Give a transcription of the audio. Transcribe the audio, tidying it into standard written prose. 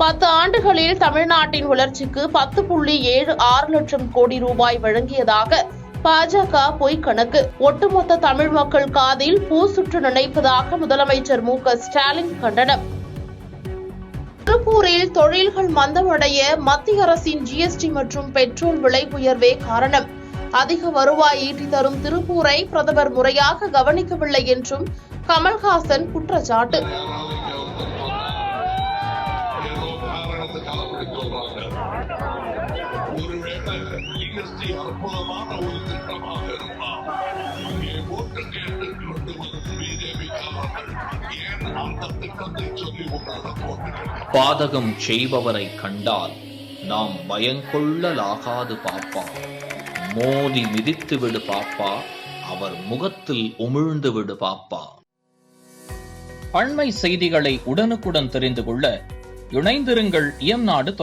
10 ஆண்டுகளில் தமிழ்நாட்டின் வளர்ச்சிக்கு 10.76 லட்சம் கோடி ரூபாய் வழங்கியதாக பாஜக பொய்க்கணக்கு. ஒட்டுமொத்த தமிழ் மக்கள் காதில் பூ சுற்ற நினைப்பதாக முதலமைச்சர் மு.க.ஸ்டாலின் கண்டனம். திருப்பூரில் தொழில்கள் மந்தமடைய மத்திய அரசின் ஜிஎஸ்டி மற்றும் பெட்ரோல் விலை உயர்வே காரணம். அதிக வருவாய் ஈட்டி தரும் திருப்பூரை பிரதமர் முறையாக கவனிக்கவில்லை என்றும் கமல்ஹாசன் குற்றச்சாட்டு. பாதகம் செய்பவரை கண்டால் நாம் பயங்கொள்ளலாகாது பாப்பா. மோதி மிதித்து விடு பாப்பா, அவர் முகத்தில் உமிழ்ந்து விடு பாப்பா. அண்மை செய்திகளை உடனுக்குடன் தெரிந்து கொள்ள இணைந்திருங்கள் இயம்நாடு.